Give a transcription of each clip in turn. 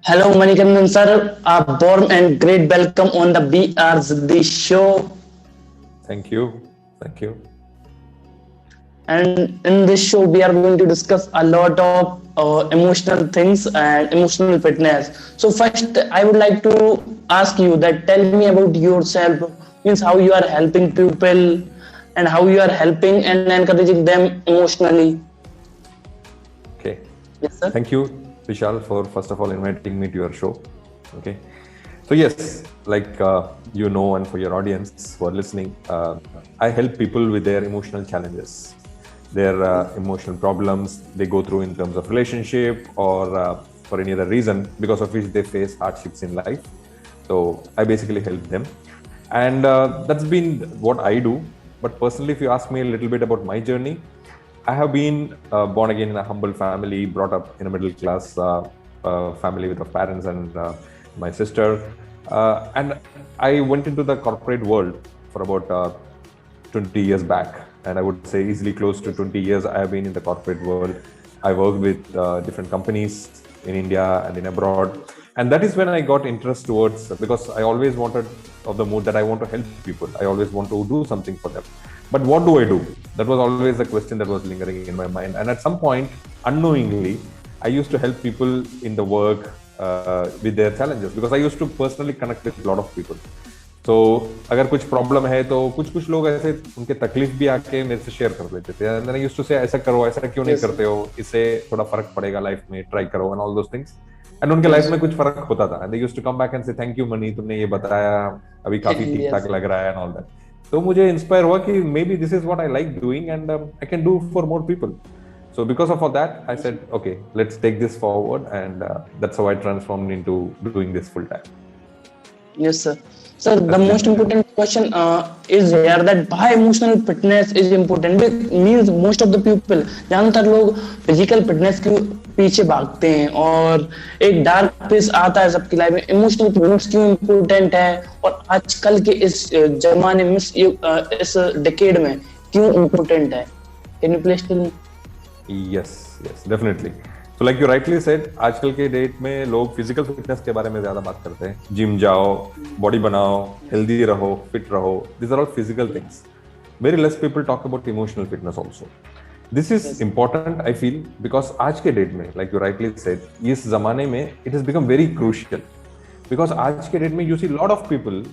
Hello, Manikandan sir. A warm and great welcome on the BRZ show. Thank you. Thank you. And in this show, we are going to discuss a lot of emotional things and emotional fitness. So first, I would like to ask you that tell me about yourself. Means how you are helping people and how you are helping and encouraging them emotionally. Okay. Yes, sir. Thank you, Vishal, for first of all inviting me to your show. Okay. So yes, like and for your audience who are listening, I help people with their emotional challenges, their emotional problems they go through in terms of relationship or for any other reason because of which they face hardships in life. So I basically help them, and that's been what I do. But personally, if you ask me a little bit about my journey, I have been born again in a humble family, brought up in a middle class family with parents and my sister. And I went into the corporate world for about 20 years back. And I would say easily close to 20 years I have been in the corporate world. I worked with different companies in India and in abroad. And that is when I got interest towards, because I always wanted of the mood that I want to help people. I always want to do something for them. But what do I do? That was always the question that was lingering in my mind. And at some point, unknowingly, I used to help people in the work with their challenges because I used to personally connect with a lot of people. तो अगर कुछ problem है तो कुछ कुछ लोग ऐसे उनके तकलीफ भी आके मेरे से शेयर कर लेते थे and then I used to say ऐसा करो, ऐसा क्यों नहीं करते हो, इससे थोड़ा फर्क पड़ेगा लाइफ में, ट्राई करो and all those things. And उनके लाइफ में कुछ फर्क होता था and they used to come back and say thank you मनी, तुमने ये बताया, अभी काफी ठीक ठाक लग रहा है एंड ऑल दैट. तो मुझे इंस्पायर हुआ कि may be this is what I like doing and I can do for more people. So because of all that, I said, okay, let's take this forward, and that's how I transformed into doing this full time. Yes, sir. So the most important question is here that why emotional fitness is important. Means most of the people, ज्यादातर लोग physical fitness के पीछे भागते हैं और एक dark face आता है सबकी लाइफ में. इमोशनल फिटनेस क्यों इम्पोर्टेंट है और आजकल के इस जमाने में इस डेकेड में क्यों इम्पोर्टेंट है? Can you please tell me? Yes, definitely. So like you rightly said, आजकल के डेट में लोग फिजिकल फिटनेस के बारे में ज्यादा बात करते हैं. जिम जाओ, बॉडी बनाओ, हेल्दी रहो, फिट रहो. These are all physical things. Very less people talk about emotional fitness also. This is important, I feel, because आज के डेट में, like you rightly said, इस जमाने में it has become very crucial. Because आज के date में you see lot of people,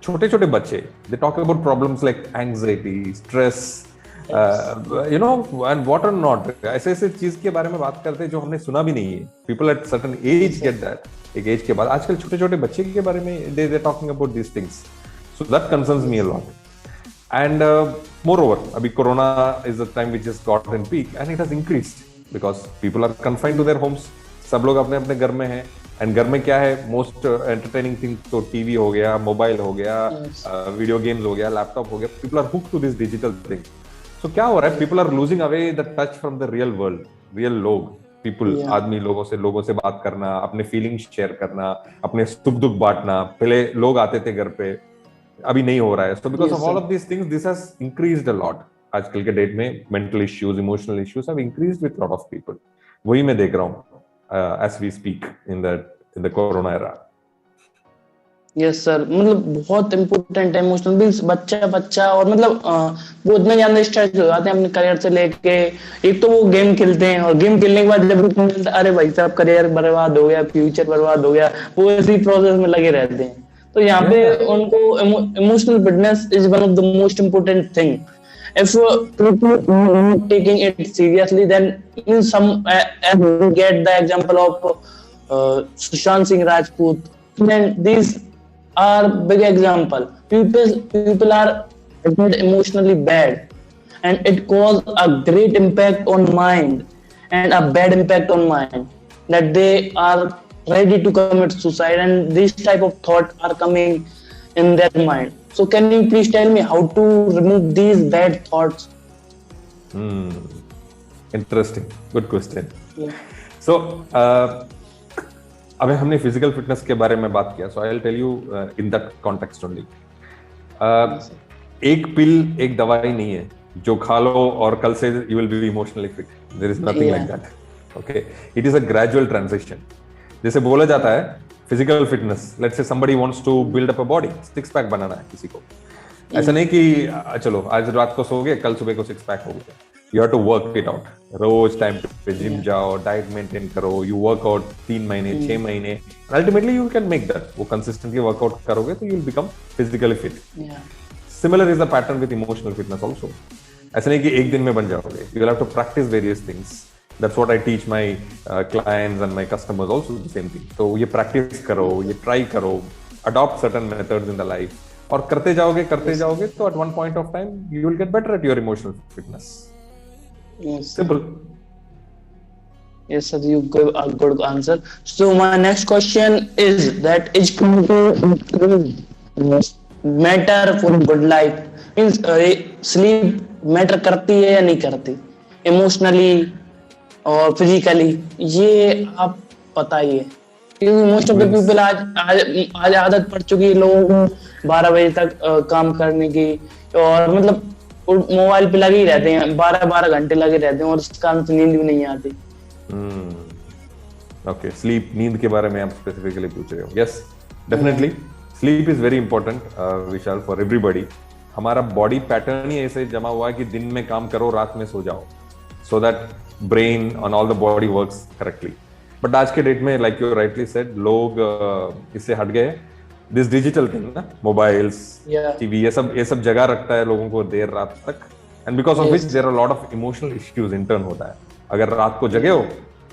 छोटे छोटे बच्चे, they talk about problems like anxiety, stress, and what or not, ऐसे ऐसे चीज के बारे में बात करते हैं जो हमने सुना भी नहीं है. People at certain age get that. एक एज के बाद आजकल छोटे छोटे बच्चे के बारे में they talking about this things. So that concerns me a lot. And moreover, अभी corona is the time which is got in peak and it has increased because people are confined to their homes. सब लोग अपने अपने घर में हैं. And घर में क्या है, मोस्ट एंटरटेनिंग थिंग तो टीवी हो गया, मोबाइल हो गया, वीडियो गेम्स हो गया, लैपटॉप हो गया. People are hooked to this digital thing. So क्या हो रहा है, people are losing away the touch from the real world. Real लोग, पीपल, आदमी लोगों से बात करना, अपने फीलिंग्स शेयर करना, अपने सुख दुख बांटना. पहले लोग आते थे घर पे, अभी नहीं हो रहा है. So because of all of this things this has increased a lot. आजकल के डेट में mental issues, emotional issues have increased with lot of people. वही मैं देख रहा हूँ as we speak in the corona era. Yes sir, मतलब बहुत इम्पोर्टेंट है इमोशनल बीन्स. बच्चा और मतलब वो इतने ज्यादा स्ट्रेस हो जाते हैं अपने करियर से लेके. एक तो वो गेम खेलते हैं और गेम खेलने के बाद जब मिलता है, अरे भाई साहब करियर बर्बाद हो गया, फ्यूचर बर्बाद हो गया, वो इसी प्रोसेस में लगे रहते हैं. तो यहाँ पे उनको emotional fitness is one of the most important thing. If people are not taking it seriously, then in some as we get the example of Sushant Singh Rajput, then these are big example. People are get emotionally bad, and it cause a great impact on mind and a bad impact on mind, that they are ready to commit suicide, and these type of thoughts are coming in their mind. So can you please tell me how to remove these bad thoughts? Interesting, good question. So अभी हमने physical fitness के बारे में बात किया. So I will tell you in that context only. एक pill, एक दवाई नहीं है जो खा लो और कल से you will be emotionally fit. There is nothing like that. Okay, it is a gradual transition. जैसे बोला जाता है physical fitness, let's say somebody wants to build up a body, six pack बनाना है किसी को, ऐसा नहीं कि चलो आज रात को सो गए कल सुबह को सिक्स पैक हो गया। You have to work it out, रोज टाइम पे जिम जाओ, डाइट मेंटेन करो, यू वर्क आउट 3 महीने 6 महीने, ultimately you can make that. वो कंसिस्टेंटली वर्कआउट करोगे तो you will become physically fit. Similar is the pattern with emotional fitness also. ऐसा नहीं कि एक दिन में बन जाओगे, you will have to practice various things. That's what I teach my clients and my customers also the same thing. तो ये प्रैक्टिस करो, ये ट्राई करो, adopt certain methods in the life, और करते जाओगे तो at one point of time you will get better at your emotional fitness. Simple. Yes, sir, you give a good answer. So my next question is that is matter for good life? Means sleep matter करती है या नहीं करती, emotionally और physically, ये आप बताइए। क्योंकि मोस्ट ऑफ द पीपल आज आदत पड़ चुकी है लोगों को 12 बजे तक काम करने की, और मतलब मोबाइल पे लगे ही रहते हैं, 12 घंटे लगे रहते हैं, और उस कारण से नींद भी नहीं आती। ओके, स्लीप, नींद के बारे में आप स्पेसिफिकली पूछ रहे हो। Yes, definitely sleep is very important Vishal, for everybody. हमारा बॉडी पैटर्न ही ऐसे जमा हुआ है कि दिन में काम करो, रात में सो जाओ, so that brain and all the body works correctly. But आज के डेट में लाइक यू राइटली सेड, लोग इससे हट गए। दिस डिजिटल थिंग ना, मोबाइल्स, टीवी, ये सब जगह रखता है लोगों को देर रात तक, and because of which there are lot of emotional issues in turn होता है। अगर रात को जगे हो,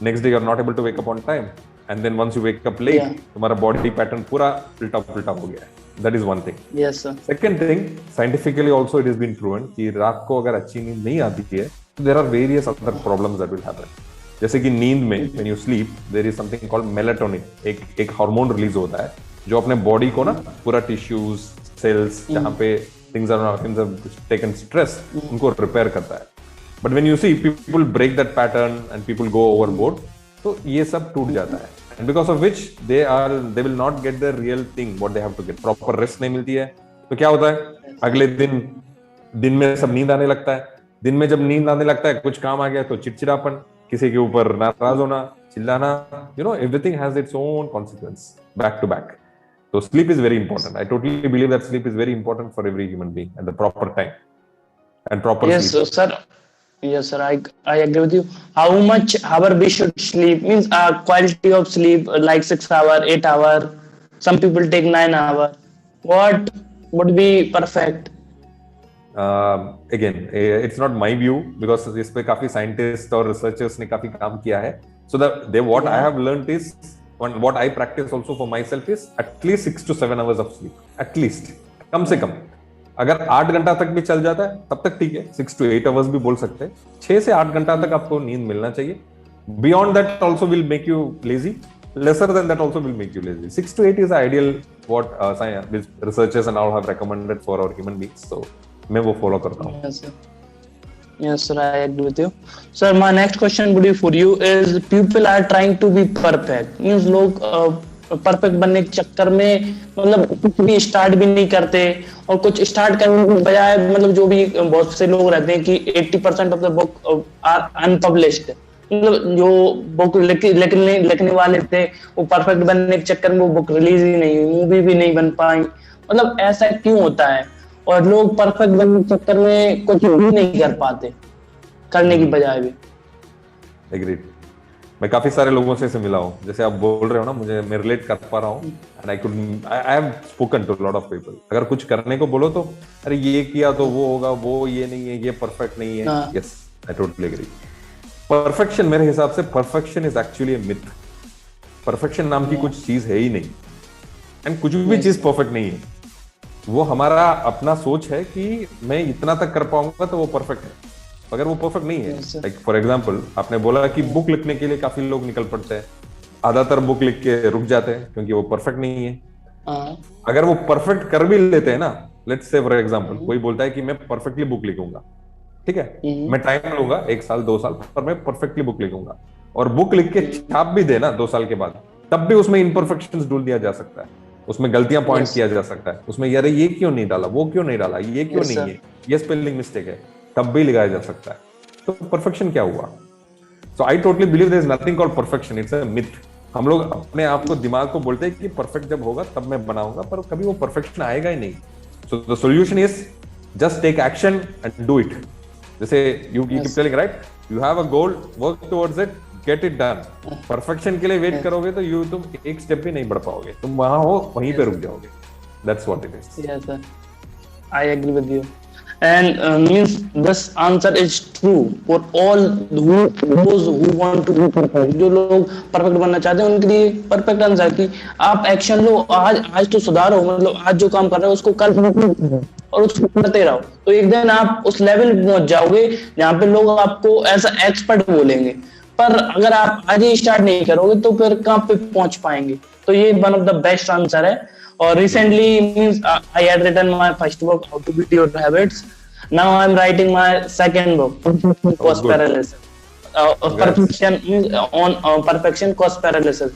next day you are not able to wake up on time, and then once you wake up late, तुम्हारा बॉडी पैटर्न पूरा उल्टा हो गया है। That is one thing. Yes sir. Second thing, scientifically also it is been proven कि रात को अगर अच्छी नींद नहीं आती है तो there are various other problems that will happen. जैसे कि नींद में when you sleep there is something called melatonin, एक हार्मोन रिलीज होता है जो अपने बॉडी को ना पूरा टिश्यूज, सेल्स, जहां पे थिंग्स आर टेकन स्ट्रेस, उनको रिपेयर करता है। But when you see people break that pattern and people go overboard, तो ये सब टूट जाता है, and because of which they will not get the real thing what they have to get. Proper rest नहीं मिलती है, तो क्या होता है, अगले दिन में सब नींद आने लगता है। दिन में जब नींद आने लगता है, कुछ काम आ गया तो चिड़चिड़ापन, किसी के ऊपर नाराज होना, चिल्लाना, you know, everything has its own consequence back to back. So sleep is very important. I totally believe that sleep is very important for every human being at the proper time and proper yes, sleep. Sir. Yes, sir. I agree with you. How much hour we should sleep? Means quality of sleep like 6 hour, 8 hour. Some people take 9 hour. What would be perfect? Again, it's not my view because इस पे काफी scientists और researchers ने काफी काम किया है. So what I have learned is, and what I practice also for myself is at least 6 to 7 hours of sleep. At least, कम से कम. अगर 8 घंटा तक भी चल जाता है तब तक ठीक है, 6 to 8 hours भी बोल सकते हैं. 6 से 8 घंटा तक आपको नींद मिलना चाहिए. Beyond that also will make you lazy. Lesser than that also will make you lazy. 6 to 8 is the ideal what researchers and all have recommended for our human beings. So मैं वो follow करता हूँ. Yes, sir, I agree with you. Sir, my next question would be for you is people are trying to be perfect. Means लोग perfect बनने के चक्कर में मतलब कुछ भी स्टार्ट भी नहीं करते, और कुछ स्टार्ट करने के बजाय मतलब जो भी बहुत से लोग रहते हैं कि 80% of the book are unpublished. मतलब जो बुक लिखने वाले थे वो परफेक्ट बनने के चक्कर में वो बुक रिलीज ही नहीं हुई, मूवी भी नहीं बन पाई। मतलब ऐसा क्यों होता है, और लोग परफेक्ट बनने के चक्कर में कुछ भी नहीं कर पाते करने की बजाय भी? एग्रीड। मैं काफी सारे लोगों से इसे मिला हूँ, जैसे आप बोल रहे हो ना, मैं रिलेट कर पा रहा हूँ, and I have spoken to lot of people. अगर कुछ करने को बोलो तो अरे ये किया तो वो होगा, वो ये नहीं है, ये परफेक्ट नहीं है। Yes, I totally agree. Perfection, मेरे हिसाब से perfection is actually a myth. Perfection नाम की कुछ चीज है ही नहीं, एंड कुछ भी चीज परफेक्ट नहीं है। वो हमारा अपना सोच है कि मैं इतना तक कर पाऊंगा तो वो परफेक्ट है, अगर वो परफेक्ट नहीं है। लाइक फॉर एग्जांपल, आपने बोला कि बुक लिखने के लिए काफी लोग निकल पड़ते हैं, आधातर बुक लिख के रुक जाते हैं क्योंकि वो परफेक्ट नहीं है। अगर वो परफेक्ट कर भी लेते हैं ना, लेट्स से फॉर एग्जांपल कोई बोलता है कि मैं परफेक्टली बुक लिखूंगा, ठीक है, मैं टाइम लूंगा 1 साल 2 साल, पर मैं परफेक्टली बुक लिखूंगा, और बुक लिख के छाप भी देना 2 साल के बाद, तब भी उसमें इम्परफेक्शंस ढूंढ दिया जा सकता है, उसमें गलतियां पॉइंट किया जा सकता है, उसमें यार ये क्यों नहीं डाला, वो क्यों नहीं डाला, ये क्यों नहीं है, ये स्पेलिंग मिस्टेक है, तब भी लगाया जा सकता है। तो परफेक्शन क्या हुआ? So I totally believe there is nothing called perfection, it's a myth. हम लोग अपने आप को, दिमाग को बोलते हैं कि परफेक्ट जब होगा तब मैं बनाऊंगा, पर कभी वो परफेक्शन आएगा ही नहीं. So the solution is just take action and do it. जैसे you keep telling, right, you have a goal, work towards it, get it done. Perfection के लिए वेट करोगे तो तुम एक स्टेप भी नहीं बढ़ पाओगे, तुम वहां हो वहीं पे रुक जाओगे. That's what it is. Yes, sir. I agree with you. And means this answer is true for all those who want to be perfect. जो लोग परफेक्ट बनना चाहते हैं उनके लिए परफेक्ट आंसर कि आप एक्शन लो, आज तो सुधारो, मतलब आज जो काम कर रहे हो उसको कल और उसको करते रहो, तो एक दिन आप उस लेवल पे पहुंच जाओगे जहाँ पे लोग आपको ऐसा एक्सपर्ट बोलेंगे. पर अगर आप आज ही स्टार्ट नहीं करोगे तो फिर कहाँ पे पहुंच पाएंगे. तो ये one of the best answer है. और recently means I had written my first book, How to Beat Your Habits. Now I'm writing my second book, Cost Paralysis. Perfection on perfection cost paralysis.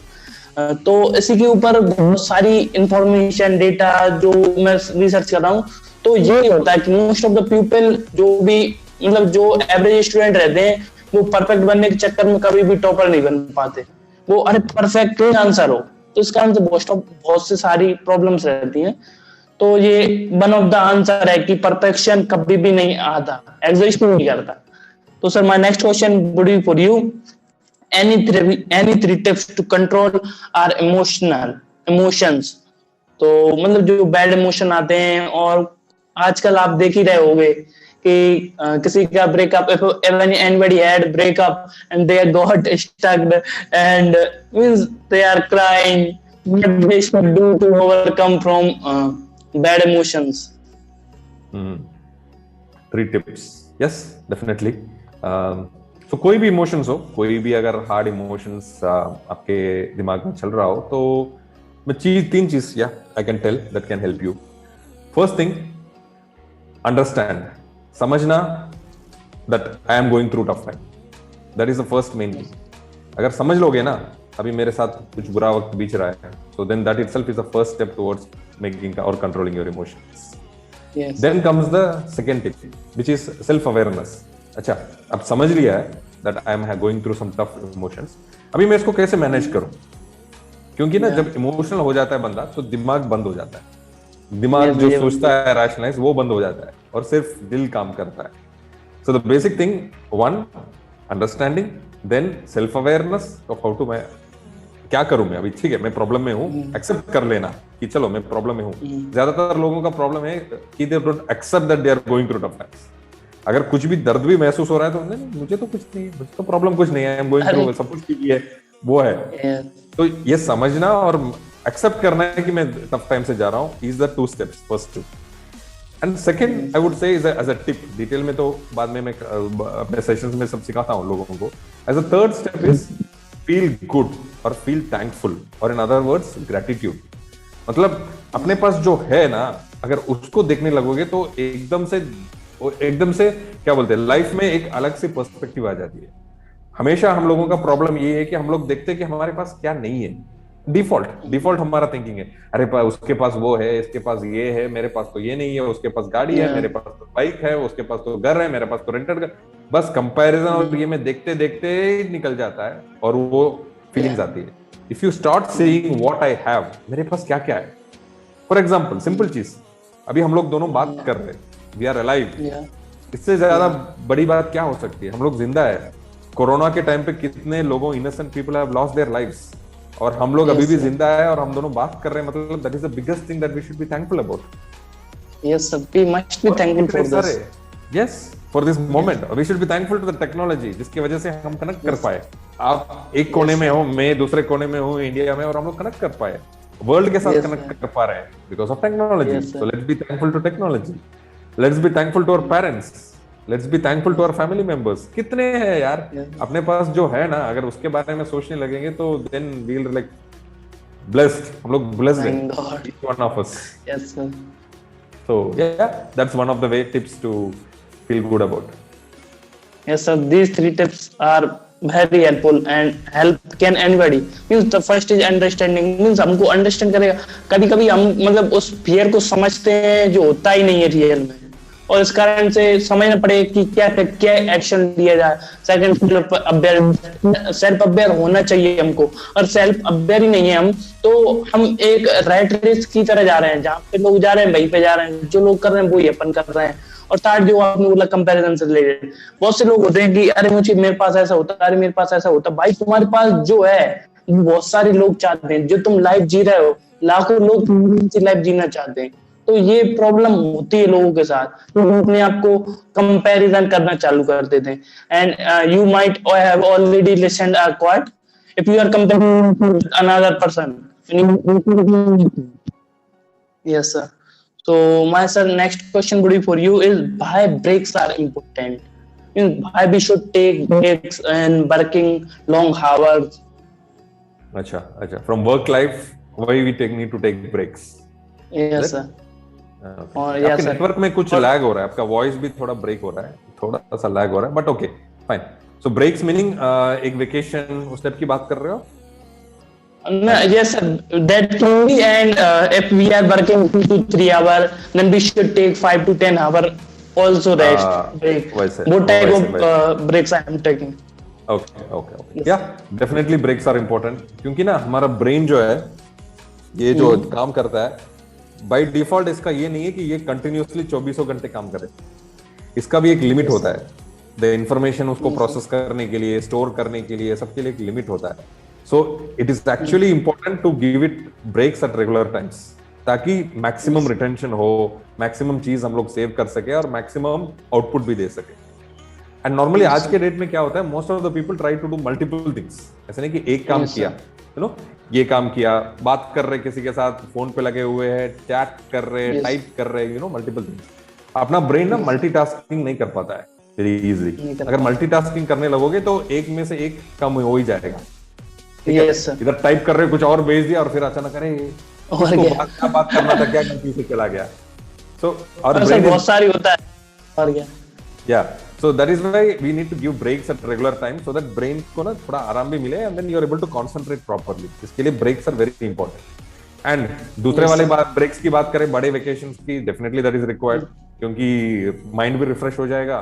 तो इसी के ऊपर बहुत सारी information, data जो मैं रिसर्च कर रहा हूँ, तो ये होता है कि मोस्ट ऑफ द पीपल जो भी मतलब जो एवरेज स्टूडेंट रहते हैं वो परफेक्ट बनने के चक्कर में कभी भी टॉपर नहीं बन पाते. वो अरे परफेक्ट आंसर हो, तो इसका आंसर बहुत से सारी प्रॉब्लम्स रहती हैं. तो ये वन ऑफ द आंसर है कि परफेक्शन कभी भी नहीं आता, एग्जिस्ट नहीं करता. तो sir my next question would be for you, any three tips to control our emotions. तो मतलब जो बैड इमोशन आते हैं, और आजकल आप देख ही रहे होंगे कि किसी का breakup, when anybody had breakup and they got stuck and means they are crying, what they should do to overcome from bad emotions. 3 tips. Yes, definitely. So कोई भी इमोशंस हो, कोई भी अगर हार्ड इमोशंस आपके दिमाग में चल रहा हो, तो मैं 3 चीज I can tell that can help you. First thing, understand. समझना that I am going through tough time. That is the first main thing. अगर समझ लोगे ना, अभी मेरे साथ कुछ बुरा वक्त बीच रहा है, so then that itself is the first step towards making or controlling your emotions. Yes. Then comes the second tip, which is self-awareness. अच्छा, अब समझ लिया है that I am going through some tough emotions. अभी मैं इसको कैसे manage करूं? क्योंकि ना जब इमोशनल हो जाता है बंदा, तो दिमाग बंद हो जाता है. दिमाग जो सोचता है रैशनलाइज, वो बंद हो जाता है और सिर्फ दिल काम करता है. So the basic thing, 1, understanding, then self awareness of how to, मैं क्या करूं, मैं अभी ठीक है मैं प्रॉब्लम में हूं, एक्सेप्ट कर लेना कि चलो मैं प्रॉब्लम में हूं. ज्यादातर लोगों का प्रॉब्लम है कि they don't accept that they are going through tough times. अगर कुछ भी दर्द भी महसूस हो रहा है तो नहीं, मुझे तो कुछ नहीं है, मुझे तो प्रॉब्लम कुछ नहीं है, आई एम गोइंग थ्रू, सब कुछ ठीक है, वो है. तो ये समझना और एक्सेप्ट करना है कि मैं टफ टाइम से जा रहा हूं, is the 2 steps, first 2. And second I would say is as a tip, detail में तो बाद में मैं अपने सेशंस में सब सिखाता हूं लोगों को. As a third step is feel good और फील थैंकफुल, और इन अदर वर्ड्स ग्रेटिट्यूड. मतलब अपने पास जो है ना, अगर उसको देखने लगोगे तो एकदम से क्या बोलते हैं, लाइफ में एक अलग सी पर्सपेक्टिव आ जाती है. हमेशा हम लोगों का प्रॉब्लम ये है कि हम लोग देखते हैं कि हमारे पास क्या नहीं है. डिफॉल्ट हमारा थिंकिंग है, अरे उसके पास वो है, इसके पास ये है, मेरे पास तो ये नहीं है, उसके पास गाड़ी है, मेरे पास तो बाइक है, उसके पास तो घर है, मेरे पास तो रेंटेड घर. बस कंपैरिजन और ये में देखते देखते निकल जाता है और वो फीलिंग्स आती है. If you start seeing what I have, मेरे पास क्या क्या है. फॉर एग्जांपल, सिंपल चीज, अभी हम लोग दोनों बात कर रहे हैं, वी आर अलाइव. इससे ज्यादा बड़ी बात क्या हो सकती है, हम लोग जिंदा है. कोरोना के टाइम पे कितने लोगों, innocent people have lost their lives, और हम लोग अभी भी जिंदा है और हम दोनों बात कर रहे हैं. मतलब that is the biggest thing that we should be thankful about. Yes sir, we must be thankful for this. Yes, for this moment we should be thankful to the technology, जिसकी वजह से हम कनेक्ट कर पाए. आप एक कोने में हो, मैं दूसरे कोने में हूँ इंडिया में, और हम लोग कनेक्ट कर पाए, वर्ल्ड के साथ कनेक्ट कर पा रहे हैं because of technology. So let's be thankful to technology. Let's be thankful to our parents. Let's be thankful to our family members. कितने हैं यार अपने पास जो है ना, अगर उसके बारे में सोचने लगेंगे तो then we will like blessed. हम लोग blessed हैं, each one of us. Yes sir. So yeah, that's one of the way tips to feel good about. Yes sir, these 3 tips are very helpful and help can anybody. Means the first is understanding. Means हमको understand करेगा. कभी-कभी हम मतलब उस fear को समझते हैं जो होता ही नहीं है रियल में, और इस कारण से समझना पड़ेगा कि क्या क्या एक्शन लिया जाए। सेकंड, सेल्फ अवेयर होना चाहिए हमको, और सेल्फ अवेयर ही नहीं है हम, तो हम एक रैट रेस की तरह जा रहे हैं, जहाँ पे लोग जा रहे हैं वहीं पे जा रहे हैं, जो लोग कर रहे हैं वही अपन कर रहे हैं। और थर्ड, जो आपने बोला कंपैरिजन से रिलेटेड, बहुत से लोग होते हैं कि अरे मुझे, मेरे पास ऐसा होता, अरे मेरे पास ऐसा होता। भाई तुम्हारे पास जो है बहुत सारे लोग चाहते हैं, जो तुम लाइफ जी रहे हो लाखों लोग लाइफ जीना चाहते हैं। तो ये प्रॉब्लम होती है लोगों के साथ, तो वो अपने आप को कंपैरिजन करना चालू कर देते हैं। And you might have already listened a quote, if you are comparing with another person. Yes, sir. So my sir, next question would be for you is why breaks are important. Means why we should take breaks and working long hours. अच्छा, from work life why we need to take breaks. Yes, sir. Okay. और आपके yes, sir. Network में कुछ lag हो रहा है, आपका voice भी थोड़ा ब्रेक हो रहा है, थोड़ा सा लैग हो रहा है, but okay fine. So breaks meaning एक वेकेशन उस टाइप की बात कर रहे हो? No, yes, sir. That can be, and if we are working 2 to 3 hours, then we should take 5 to 10 hours also rest break. What type of breaks I am taking? Okay. Yeah, definitely breaks are important, क्योंकि ना हमारा brain जो है ये जो काम करता है बाय डिफॉल्ट, इसका ये नहीं है कि ये कंटिन्यूअसली 24 घंटे काम करे। इसका भी एक लिमिट होता है। द इंफॉर्मेशन उसको प्रोसेस करने के लिए, स्टोर करने के लिए, सबके लिए एक लिमिट होता है। So it is actually important to give it breaks at regular times, ताकि मैक्सिमम रिटेंशन हो, मैक्सिमम चीज हम लोग सेव कर सके और मैक्सिमम आउटपुट भी दे सके। एंड नॉर्मली आज के डेट में क्या होता है, most of the people try to do multiple things. ऐसे नहीं कि एक काम किया, यू नो, ये काम किया, बात कर रहे किसी के साथ, फोन पे लगे हुए हैं, चैट कर रहे, टाइप कर रहे, यू नो, मल्टीपल थिंग्स। अपना ब्रेन ना मल्टीटास्किंग नहीं कर पाता है वेरी इजीली। अगर मल्टीटास्किंग करने लगोगे तो एक में से एक कम हो ही जाएगा। इधर टाइप कर रहे कुछ और भेज दिया और फिर अचानक अरे बात करना था, क्या गलती से चला गया। सो और बहुत सारी होता है और क्या। या so that is why we need to give breaks at regular time so that brain को ना थोड़ा आराम भी मिले and then you are able to concentrate properly. इसके लिए breaks are very important. And दूसरे वाले breaks की बात करें, बड़े vacations की, definitely that is required, क्योंकि mind भी refresh हो जाएगा,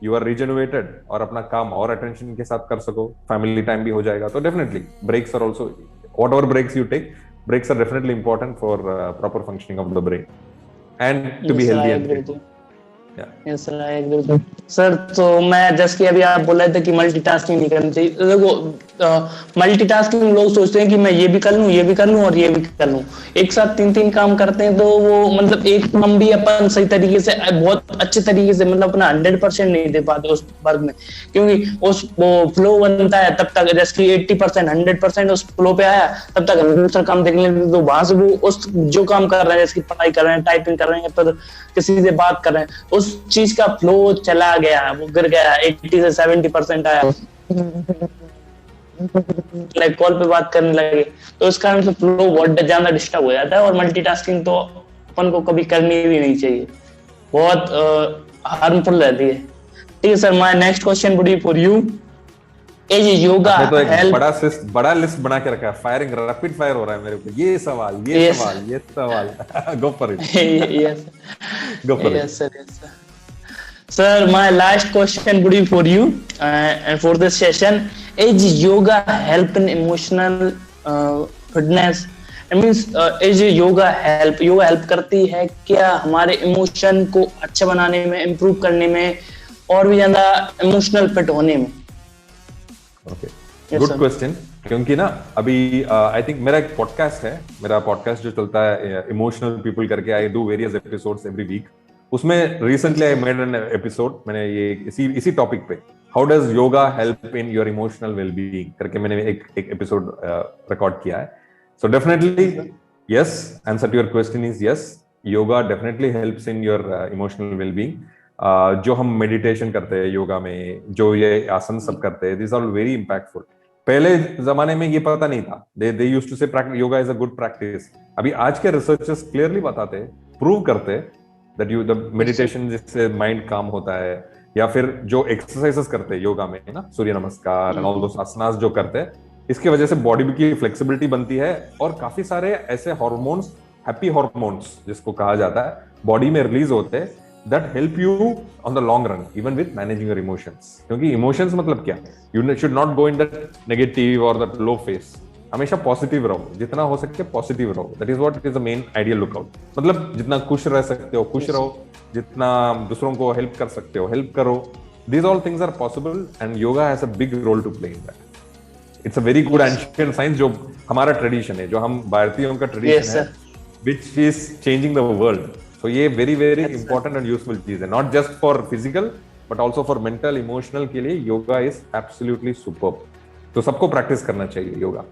you are regenerated, और अपना काम और attention के साथ कर सको, family time भी हो जाएगा। तो definitely breaks are also, whatever breaks you take, breaks are definitely important for proper functioning of the brain and to be healthy and fit. Yes, sir, I agree with you. Sir, तो मैं just कि अभी आप बोल रहे थे कि multitasking नहीं करनी चाहिए। देखो, मल्टीटास्किंग लोग सोचते हैं कि मैं ये भी कर लूं, ये भी कर लूं और ये भी कर लूं। एक साथ 3 काम करते हैं तो वो मतलब एक काम भी अपन सही तरीके से, बहुत अच्छे तरीके से, मतलब अपना 100% नहीं दे पाते उस वर्क में, क्योंकि उस वो फ्लो बनता है तब तक, जैसे कि 80% 100% उस फ्लो पे आया, तब तक दूसरा काम देखने लगते, तो वहां से वो उस जो काम कर रहे हैं, जैसे कि पढ़ाई कर रहे हैं, टाइपिंग कर रहे हैं, फिर किसी से बात कर रहे हैं, उस चीज का फ्लो चला गया, वो गिर गया, 80 से 70% आया, लाइक कॉल पे बात करने लगे, तो इस कारण से फ्लो बहुत ज्यादा डिस्टर्ब हो जाता है। और मल्टीटास्किंग तो अपन को कभी करनी भी नहीं चाहिए, बहुत हार्मफुल रहती है। ठीक है sir, my next question would be for you, is yoga तो एक हेल्प? बड़ा लिस्ट बना के रखा है, फायरिंग रैपिड फायर हो रहा है मेरे ऊपर, ये सवाल go for it. Yes, go for it. Yes sir. Sir, my last question would be for you and for this session. Is yoga help in emotional fitness? I means is yoga help करती है क्या हमारे emotion को अच्छा बनाने में, improve करने में, और भी ज्यादा इमोशनल फिट होने में? Okay, good question. क्योंकि ना अभी आई थिंक मेरा एक पॉडकास्ट है, मेरा पॉडकास्ट जो चलता है इमोशनल पीपल करके, I do various episodes every week. उसमें recently I made an episode, मैंने ये इसी टॉपिक पे, how does yoga help in your emotional wellbeing करके मैंने एक एपिसोड रिकॉर्ड किया है। So definitely yes, answer to your question is yes, yoga definitely helps in your emotional wellbeing. जो हम मेडिटेशन करते हैं योगा में, जो ये आसन सब करते हैं, दिस आर वेरी इम्पैक्टफुल। पहले जमाने में ये पता नहीं था, दे यूज्ड टू से yoga is a good practice. अभी आज के रिसर्चर्स क्लियरली बताते हैं, प्रूव करते हैं that you the meditation जिससे माइंड काम होता है, या फिर जो एक्सरसाइजेस करते हैं योगा में ना, सूर्य नमस्कार एंड ऑल दोस आसनास जो करते हैं, इसकी वजह से बॉडी की फ्लेक्सिबिलिटी बनती है और काफी सारे ऐसे हार्मोन्स, हैप्पी हार्मोन्स जिसको कहा जाता है, बॉडी में रिलीज होते हैं, that help you on the long run, even with managing your emotions. क्योंकि emotions मतलब क्या? You should not go in that negative or that low phase. हमेशा पॉजिटिव रहो, जितना हो सके पॉजिटिव रहो. That is what is the main ideal lookout. मतलब जितना खुश रह सकते हो खुश रहो, जितना दूसरों को हेल्प कर सकते हो हेल्प करो. These all things are possible and yoga has a big role to play in that. It's a very good ancient science जो हमारा ट्रेडिशन है, जो हम भारतीयों का ट्रेडिशन है, which is changing the world. So ये very very important and useful चीज है, not just for physical but also for mental emotional के लिए yoga is absolutely superb. तो सबको प्रैक्टिस करना चाहिए yoga.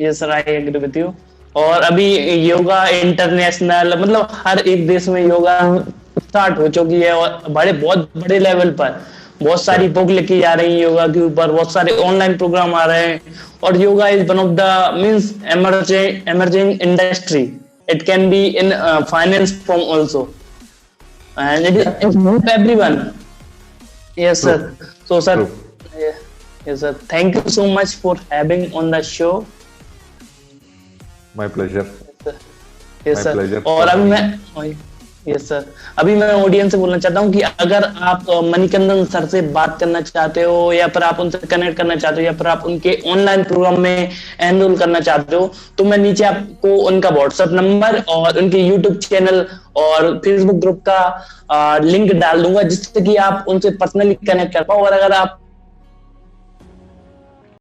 Yes sir, I agree with you. और अभी योगा इंटरनेशनल मतलब हर एक देश में योगा स्टार्ट हो चुकी है और बहुत बड़े लेवल पर बहुत सारी बुक लिखी जा रही है योगा के ऊपर, बहुत सारे ऑनलाइन प्रोग्राम आ रहे हैं. और yoga is one of the means emerging industry. It can be in finance form also, and it help everyone. Yes sir. So sir, yes sir, thank you so much for having on the show. My pleasure. Yes sir. और अभी मैं yes sir, अभी मैं audience से बोलना चाहता हूँ कि अगर आप मणिकंदन सर से बात करना चाहते हो या फिर आप उनसे कनेक्ट करना चाहते हो या फिर आप उनके ऑनलाइन प्रोग्राम में एनरोल करना चाहते हो तो मैं नीचे आपको उनका व्हाट्सएप नंबर और उनके यूट्यूब चैनल और फेसबुक ग्रुप का लिंक डाल दूंगा जिससे कि आप उनसे पर्सनली कनेक्ट कर पाओ. और अगर आप